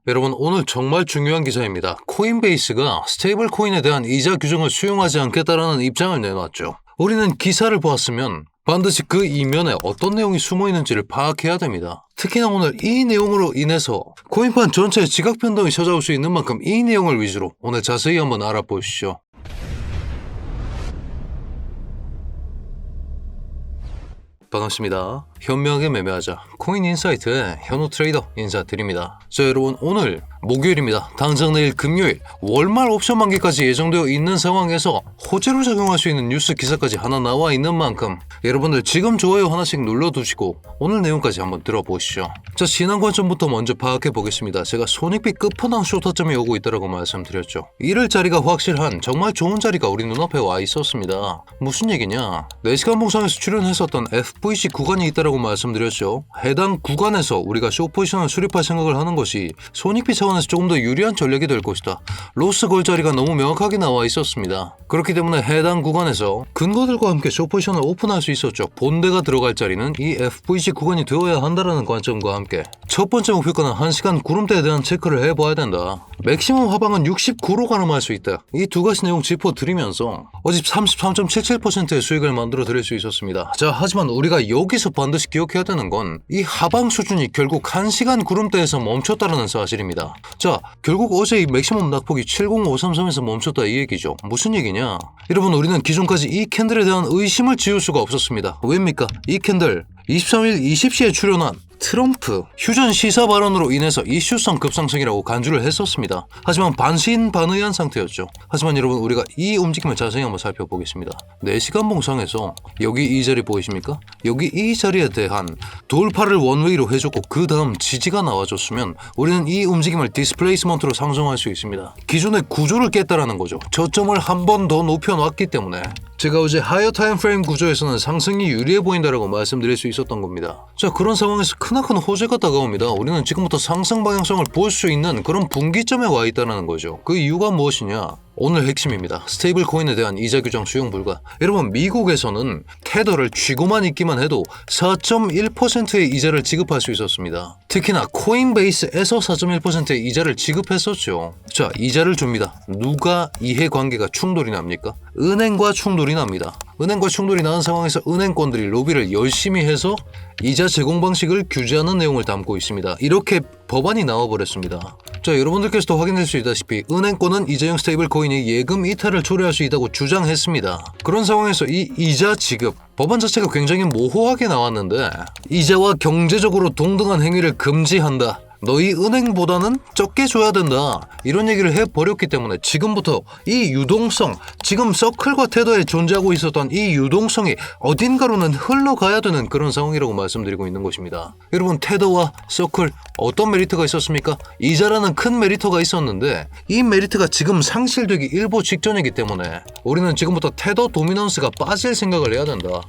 여러분, 오늘 정말 중요한 기사입니다. 코인베이스가 스테이블 코인에 대한 이자 규정을 수용하지 않겠다라는 입장을 내놨죠. 우리는 기사를 보았으면 반드시 그 이면에 어떤 내용이 숨어 있는지를 파악해야 됩니다. 특히나 오늘 이 내용으로 인해서 코인판 전체의 지각 변동이 찾아올 수 있는 만큼 이 내용을 위주로 오늘 자세히 한번 알아보시죠. 반갑습니다. 현명하게 매매하자 코인인사이트의 현우 트레이더 인사드립니다. 자, 여러분, 오늘 목요일입니다. 당장 내일 금요일 월말 옵션 만기까지 예정되어 있는 상황에서 호재로 작용할 수 있는 뉴스 기사까지 하나 나와 있는 만큼 여러분들 지금 좋아요 하나씩 눌러두시고 오늘 내용까지 한번 들어보시죠. 자, 지난 관점부터 먼저 파악해 보겠습니다. 제가 손익비 끝판왕 쇼타점이 오고 있다고 말씀드렸죠. 이럴 자리가 확실한 정말 좋은 자리가 우리 눈앞에 와 있었습니다. 무슨 얘기냐? 4시간 봉상에서 출연했었던 FVC 구간이 있다고 말씀드렸죠. 해당 구간에서 우리가 숏포지션을 수립할 생각을 하는 것이 손익비 차원에서 조금 더 유리한 전략이 될 것이다. 로스 걸 자리가 너무 명확하게 나와 있었습니다. 그렇기 때문에 해당 구간에서 근거들과 함께 숏포지션을 오픈할 수 있었죠. 본대가 들어갈 자리는 이 FVC 구간이 되어야 한다는 관점과 함께 첫 번째 목표가는 1시간 구름대에 대한 체크를 해봐야 된다. 맥시멈 하방은 69로 가늠할 수 있다. 이 두 가지 내용 짚어드리면서 어제 33.77%의 수익을 만들어 드릴 수 있었습니다. 자, 하지만 우리가 여기서 반드시 기억해야 되는 건 이 하방 수준이 결국 1시간 구름대에서 멈췄다는 사실입니다. 자, 결국 어제 이 맥시멈 낙폭이 70533에서 멈췄다 이 얘기죠. 무슨 얘기냐? 여러분, 우리는 기존까지 이 캔들에 대한 의심을 지울 수가 없었습니다. 왜입니까? 이 캔들 23일 20시에 출연한 트럼프 휴전 시사 발언으로 인해서 이슈성 급상승이라고 간주를 했었습니다. 하지만 반신반의한 상태였죠. 하지만 여러분, 우리가 이 움직임을 자세히 한번 살펴보겠습니다. 4시간 봉상에서 여기 이 자리 보이십니까? 여기 이 자리에 대한 돌파를 원웨이로 해줬고 그 다음 지지가 나와줬으면 우리는 이 움직임을 디스플레이스먼트로 상정할 수 있습니다. 기존의 구조를 깼다라는 거죠. 저점을 한 번 더 높여놨기 때문에 제가 어제 하이어 타임프레임 구조에서는 상승이 유리해 보인다라고 말씀드릴 수 있었던 겁니다. 자, 그런 상황에서 크나큰 호재가 다가옵니다. 우리는 지금부터 상승 방향성을 볼 수 있는 그런 분기점에 와 있다는 거죠. 그 이유가 무엇이냐? 오늘 핵심입니다. 스테이블 코인에 대한 이자 규정 수용 불가. 여러분, 미국에서는 테더를 쥐고만 있기만 해도 4.1%의 이자를 지급할 수 있었습니다. 특히나 코인베이스에서 4.1%의 이자를 지급했었죠. 자, 이자를 줍니다. 누가 이해관계가 충돌이 납니까? 은행과 충돌이 납니다. 은행과 충돌이 나는 상황에서 은행권들이 로비를 열심히 해서 이자 제공 방식을 규제하는 내용을 담고 있습니다. 이렇게 법안이 나와버렸습니다. 자, 여러분들께서도 확인할 수 있다시피 은행권은 이자형 스테이블 코인이 예금 이탈을 초래할 수 있다고 주장했습니다. 그런 상황에서 이 이자 지급 법안 자체가 굉장히 모호하게 나왔는데 이자와 경제적으로 동등한 행위를 금지한다. 너희 은행보다는 적게 줘야 된다. 이런 얘기를 해버렸기 때문에 지금부터 이 유동성, 지금 서클과 테더에 존재하고 있었던 이 유동성이 어딘가로는 흘러가야 되는 그런 상황이라고 말씀드리고 있는 것입니다. 여러분, 테더와 서클 어떤 메리트가 있었습니까? 이자라는 큰 메리트가 있었는데 이 메리트가 지금 상실되기 일보 직전이기 때문에 우리는 지금부터 테더 도미넌스가 빠질 생각을 해야 된다.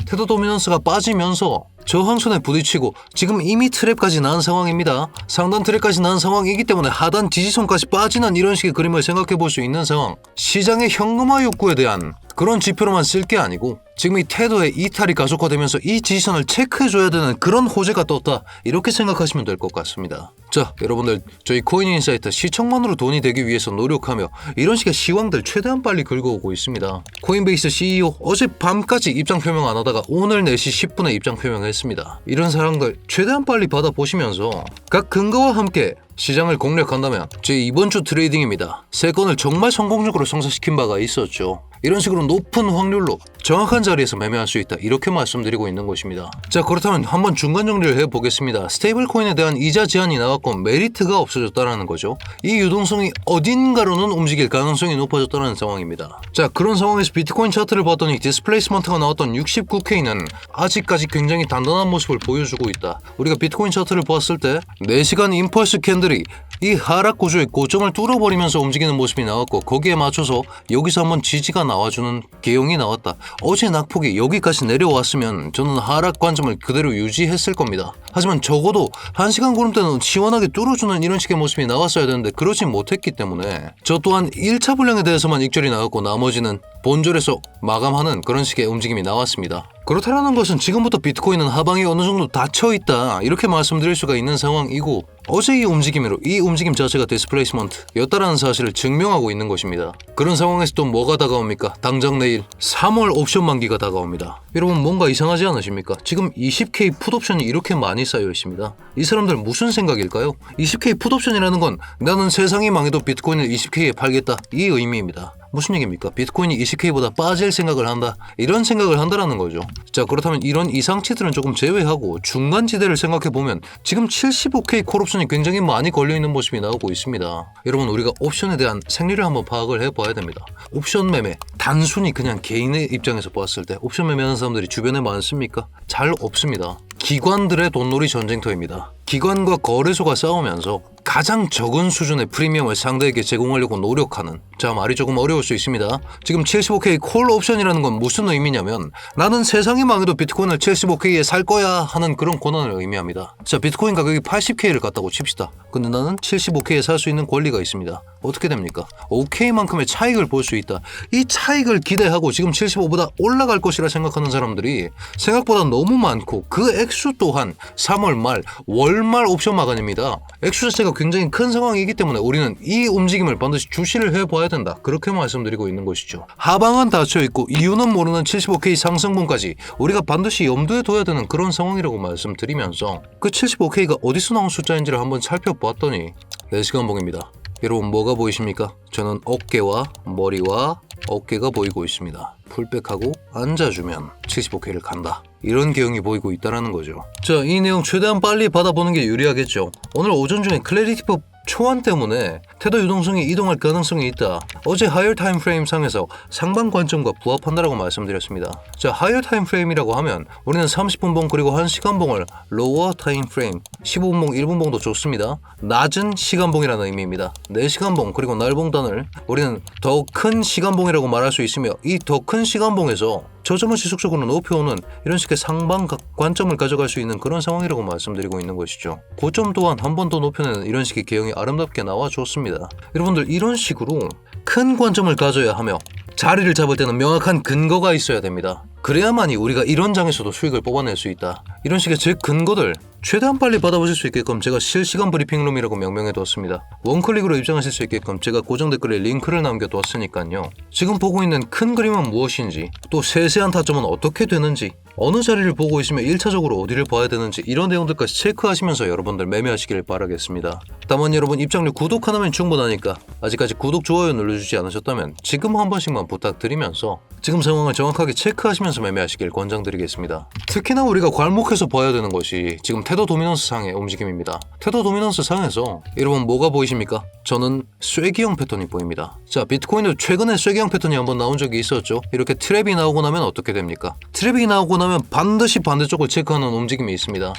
테더 도미넌스가 빠지면서 저항선에 부딪히고 지금 이미 트랩까지 난 상황입니다. 상단 트랩까지 난 상황이기 때문에 하단 지지선까지 빠지는 이런 식의 그림을 생각해 볼 수 있는 상황. 시장의 현금화 욕구에 대한 그런 지표로만 쓸 게 아니고 지금 이 테더의 이탈이 가속화되면서 이 지지선을 체크해줘야 되는 그런 호재가 떴다. 이렇게 생각하시면 될 것 같습니다. 자, 여러분들, 저희 코인인사이트 시청만으로 돈이 되기 위해서 노력하며 이런 식의 시황들 최대한 빨리 긁어오고 있습니다. 코인베이스 CEO 어제 밤까지 입장 표명 안 하다가 오늘 4시 10분에 입장 표명했습니다. 이런 사람들 최대한 빨리 받아보시면서 각 근거와 함께 시장을 공략한다면 제 이번 주 트레이딩입니다. 3건을 정말 성공적으로 성사시킨 바가 있었죠. 이런 식으로 높은 확률로 정확한 자리에서 매매할 수 있다. 이렇게 말씀드리고 있는 것입니다. 자, 그렇다면 한번 중간 정리를 해보겠습니다. 스테이블 코인에 대한 이자 제한이 나왔고 메리트가 없어졌다는 거죠. 이 유동성이 어딘가로는 움직일 가능성이 높아졌다는 상황입니다. 자, 그런 상황에서 비트코인 차트를 봤더니 디스플레이스먼트가 나왔던 69K는 아직까지 굉장히 단단한 모습을 보여주고 있다. 우리가 비트코인 차트를 봤을 때 4시간 임펄스 캔들이 이 하락 구조의 고점을 뚫어버리면서 움직이는 모습이 나왔고 거기에 맞춰서 여기서 한번 지지가 나와주는 개용이 나왔다. 어제 낙폭이 여기까지 내려왔으면 저는 하락 관점을 그대로 유지했을 겁니다. 하지만 적어도 1시간 구름대는 시원하게 뚫어주는 이런 식의 모습이 나왔어야 되는데 그러진 못했기 때문에 저 또한 1차 분량에 대해서만 익절이 나왔고 나머지는 본절에서 마감하는 그런 식의 움직임이 나왔습니다. 그렇다라는 것은 지금부터 비트코인은 하방이 어느 정도 닫혀있다 이렇게 말씀드릴 수가 있는 상황이고, 어제 이 움직임으로 이 움직임 자체가 디스플레이스먼트였다라는 사실을 증명하고 있는 것입니다. 그런 상황에서 또 뭐가 다가옵니까? 당장 내일 3월 옵션 만기가 다가옵니다. 여러분 뭔가 이상하지 않으십니까? 지금 20K 풋옵션이 이렇게 많이 쌓여 있습니다. 이 사람들 무슨 생각일까요? 20K 풋옵션이라는 건 나는 세상이 망해도 비트코인을 20K에 팔겠다 이 의미입니다. 무슨 얘기입니까? 비트코인이 20K보다 빠질 생각을 한다 이런 생각을 한다라는 거죠. 자, 그렇다면 이런 이상치들은 조금 제외하고 중간지대를 생각해보면 지금 75K 콜옵션이 굉장히 많이 걸려있는 모습이 나오고 있습니다. 여러분 우리가 옵션에 대한 생리를 한번 파악을 해봐야 됩니다. 옵션 매매 단순히 그냥 개인의 입장에서 봤을 때 옵션 매매하는 사람들이 주변에 많습니까? 잘 없습니다. 기관들의 돈놀이 전쟁터입니다. 기관과 거래소가 싸우면서 가장 적은 수준의 프리미엄을 상대에게 제공하려고 노력하는, 자 말이 조금 어려울 수 있습니다. 지금 75K 콜 옵션이라는 건 무슨 의미냐면 나는 세상이 망해도 비트코인을 75K에 살 거야 하는 그런 권한을 의미합니다. 자, 비트코인 가격이 80K를 갔다고 칩시다. 근데 나는 75K에 살 수 있는 권리가 있습니다. 어떻게 됩니까? 5K만큼의 차익을 볼 수 있다. 이 차익을 기대하고 지금 75보다 올라갈 것이라 생각하는 사람들이 생각보다 너무 많고, 그 액수 또한 3월 말 월말 옵션 마감입니다. 액수 자체가 굉장히 큰 상황이기 때문에 우리는 이 움직임을 반드시 주시를 해봐야 된다. 그렇게 말씀드리고 있는 것이죠. 하방은 닫혀있고 이유는 모르는 75K 상승분까지 우리가 반드시 염두에 둬야 되는 그런 상황이라고 말씀드리면서, 그 75K가 어디서 나온 숫자인지를 한번 살펴봤더니 4시간봉입니다. 여러분 뭐가 보이십니까? 저는 어깨와 머리와 어깨가 보이고 있습니다. 풀백하고 앉아주면 75K를 간다. 이런 개형이 보이고 있다는 거죠. 자, 이 내용 최대한 빨리 받아보는 게 유리하겠죠. 오늘 오전 중에 클래리티법 초안 때문에 태도 유동성이 이동할 가능성이 있다. 어제 하이어 타임 프레임 상에서 상방 관점과 부합한다라고 말씀드렸습니다. 자, 하이어 타임 프레임이라고 하면 우리는 30분봉 그리고 1시간봉을 로어 타임 프레임, 15분봉, 1분봉도 좋습니다. 낮은 시간봉이라는 의미입니다. 4시간봉 그리고 날봉단을 우리는 더 큰 시간봉이라고 말할 수 있으며, 이 더 큰 시간봉에서 저점을 지속적으로 높여오는 이런 식의 상방 관점을 가져갈 수 있는 그런 상황이라고 말씀드리고 있는 것이죠. 고점 또한 한 번 더 높여내는 이런 식의 개형이 아름답게 나와줬습니다. 여러분들 이런 식으로 큰 관점을 가져야 하며 자리를 잡을 때는 명확한 근거가 있어야 됩니다. 그래야만이 우리가 이런 장에서도 수익을 뽑아낼 수 있다. 이런 식의 제 근거들 최대한 빨리 받아보실 수 있게끔 제가 실시간 브리핑룸이라고 명명해두었습니다. 원클릭으로 입장하실 수 있게끔 제가 고정 댓글에 링크를 남겨두었으니까요. 지금 보고 있는 큰 그림은 무엇인지, 또 세세한 타점은 어떻게 되는지, 어느 자리를 보고 있으면 1차적으로 어디를 봐야 되는지, 이런 내용들까지 체크하시면서 여러분들 매매하시길 바라겠습니다. 다만 여러분 입장료 구독 하나면 충분하니까 아직까지 구독, 좋아요 눌러주지 않으셨다면 지금 한 번씩만 부탁드리면서 지금 상황을 정확하게 체크하시면서 매매하시길 권장드리겠습니다. 특히나 우리가 괄목해서 봐야 되는 것이 지금 테더 도미넌스 상의 움직임입니다. 테더 도미넌스 상에서 여러분 뭐가 보이십니까? 저는 쐐기형 패턴이 보입니다. 자, 비트코인도 최근에 쐐기형 패턴이 한번 나온 적이 있었죠. 이렇게 트랩이 나오고 나면 어떻게 됩니까? 트랩이 나오고 나면 반드시 반대쪽을 체크하는 움직임이 있습니다.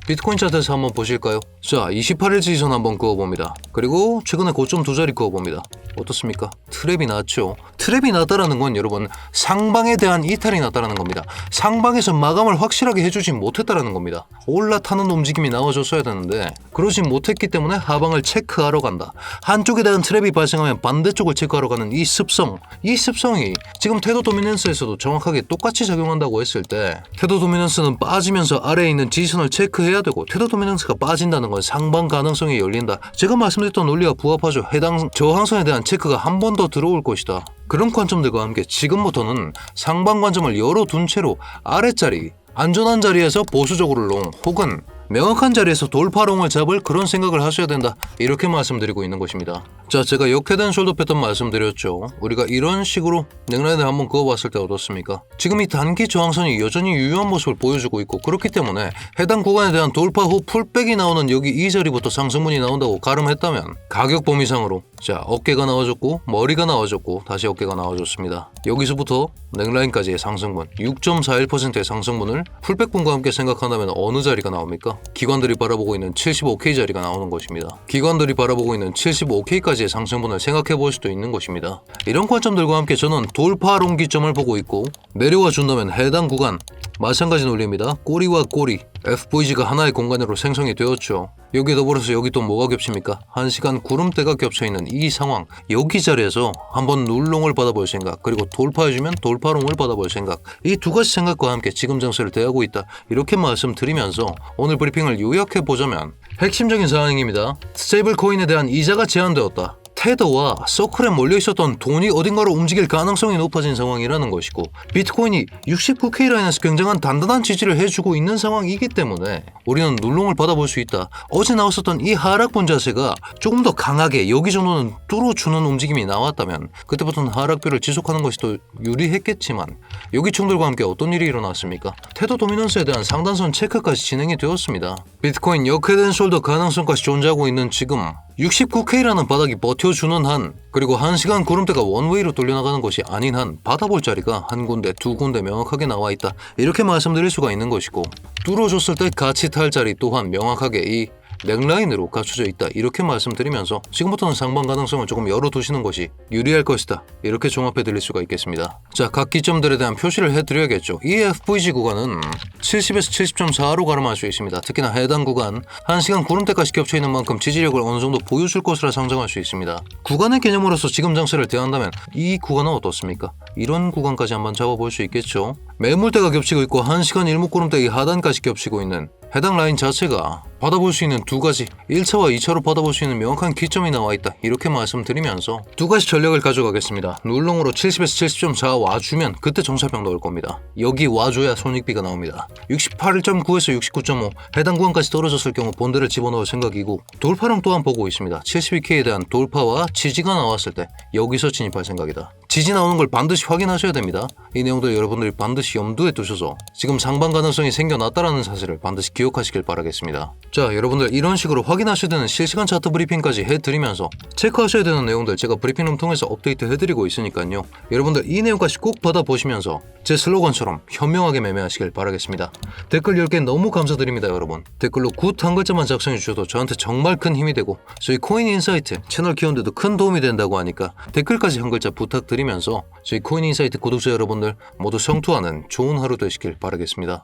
비트코인 차트에서 한번 보실까요? 자, 28일 지지선 한번 그어봅니다. 그리고 최근에 고점 두 자리 그어봅니다. 어떻습니까? 트랩이 났죠. 트랩이 났다라는 건 여러분 상방에 대한 이탈이 났다라는 겁니다. 상방에서 마감을 확실하게 해주지 못했다라는 겁니다. 올라타는 움직임이 나와줬어야 되는데 그러지 못했기 때문에 하방을 체크하러 간다. 한쪽에 대한 트랩이 발생하면 반대쪽을 체크하러 가는 이 습성, 이 습성이 지금 테더 도미넌스에서도 정확하게 똑같이 작용한다고 했을 때, 테더 도미넌스는 빠지면서 아래에 있는 지지선을 체크해야 되고, 테더 도미넌스가 빠진다는 건 상방 가능성이 열린다. 제가 말씀드렸던 논리와 부합하죠. 해당 저항선에 대한 체크가 한 번 더 들어올 것이다. 그런 관점들과 함께 지금부터는 상방 관점을 열어둔 채로 아랫자리, 안전한 자리에서 보수적으로 롱 혹은 명확한 자리에서 돌파롱을 잡을 그런 생각을 하셔야 된다. 이렇게 말씀드리고 있는 것입니다. 자, 제가 역회된 숄더 패턴 말씀드렸죠. 우리가 이런 식으로 넥라인을 한번 그어봤을 때 어떻습니까? 지금 이 단기 저항선이 여전히 유효한 모습을 보여주고 있고, 그렇기 때문에 해당 구간에 대한 돌파 후 풀백이 나오는 여기 이 자리부터 상승분이 나온다고 가름했다면 가격 범위상으로 자, 어깨가 나와줬고 머리가 나와줬고 다시 어깨가 나와줬습니다. 여기서부터 넥라인까지의 상승분 6.41%의 상승분을 풀백분과 함께 생각한다면 어느 자리가 나옵니까? 기관들이 바라보고 있는 75K 자리가 나오는 것입니다. 기관들이 바라보고 있는 75K까지의 상승분을 생각해 볼 수도 있는 것입니다. 이런 관점들과 함께 저는 돌파롱 기점을 보고 있고, 내려와 준다면 해당 구간 마찬가지 논리입니다. 꼬리와 꼬리, FVG가 하나의 공간으로 생성이 되었죠. 여기 더불어서 여기 또 뭐가 겹칩니까? 1시간 구름대가 겹쳐있는 이 상황, 여기 자리에서 한번 눌롱을 받아볼 생각, 그리고 돌파해주면 돌파롱을 받아볼 생각, 이 두 가지 생각과 함께 지금 장세를 대하고 있다, 이렇게 말씀드리면서 오늘 브리핑을 요약해보자면 핵심적인 사항입니다. 스테이블 코인에 대한 이자가 제한되었다. 테더와 서클에 몰려있었던 돈이 어딘가로 움직일 가능성이 높아진 상황이라는 것이고, 비트코인이 69K 라인에서 굉장한 단단한 지지를 해주고 있는 상황이기 때문에 우리는 눌롱을 받아볼 수 있다. 어제 나왔었던 이 하락분 자세가 조금 더 강하게 여기 정도는 뚫어주는 움직임이 나왔다면 그때부터는 하락뷰를 지속하는 것이 더 유리했겠지만, 여기 충돌과 함께 어떤 일이 일어났습니까? 테더 도미넌스에 대한 상단선 체크까지 진행이 되었습니다. 비트코인 역회된 숄더 가능성까지 존재하고 있는 지금 69K라는 바닥이 버텨주는 한, 그리고 1시간 구름대가 원웨이로 돌려나가는 것이 아닌 한 받아볼 자리가 한 군데, 두 군데 명확하게 나와 있다, 이렇게 말씀드릴 수가 있는 것이고, 뚫어줬을 때 같이 탈 자리 또한 명확하게 이 넥라인으로 갖춰져 있다, 이렇게 말씀드리면서 지금부터는 상방 가능성을 조금 열어두시는 것이 유리할 것이다, 이렇게 종합해 드릴 수가 있겠습니다. 자, 각 기점들에 대한 표시를 해드려야겠죠. 이 FVG 구간은 70에서 70.4로 가름할 수 있습니다. 특히나 해당 구간 1시간 구름대까지 겹쳐있는 만큼 지지력을 어느 정도 보여줄 것이라 상정할 수 있습니다. 구간의 개념으로서 지금 장세를 대한다면 이 구간은 어떻습니까? 이런 구간까지 한번 잡아볼 수 있겠죠. 매물대가 겹치고 있고 1시간 일목구름대 이 하단까지 겹치고 있는 해당 라인 자체가 받아볼 수 있는 두 가지, 1차와 2차로 받아볼 수 있는 명확한 기점이 나와 있다, 이렇게 말씀드리면서 두 가지 전략을 가져가겠습니다. 눌롱으로 70에서 70.4 와주면 그때 정찰병 넣을 겁니다. 여기 와줘야 손익비가 나옵니다. 68.9에서 69.5 해당 구간까지 떨어졌을 경우 본대를 집어넣을 생각이고, 돌파랑 또한 보고 있습니다. 72K에 대한 돌파와 지지가 나왔을 때 여기서 진입할 생각이다. 지지 나오는 걸 반드시 확인하셔야 됩니다. 이 내용들 여러분들이 반드시 염두에 두셔서 지금 상방 가능성이 생겨났다라는 사실을 반드시 기억하시길 바라겠습니다. 자, 여러분들 이런 식으로 확인하셔야 되는 실시간 차트 브리핑까지 해드리면서 체크하셔야 되는 내용들 제가 브리핑룸 통해서 업데이트 해드리고 있으니까요. 여러분들 이 내용까지 꼭 받아보시면서 제 슬로건처럼 현명하게 매매하시길 바라겠습니다. 댓글 10개 너무 감사드립니다, 여러분. 댓글로 굿 한 글자만 작성해 주셔도 저한테 정말 큰 힘이 되고 저희 코인 인사이트 채널 키우는데도 큰 도움이 된다고 하니까 댓글까지 한 글자 부탁드리면서 저희 코인 인사이트 구독자 여러분들 모두 성투하는 좋은 하루 되시길 바라겠습니다.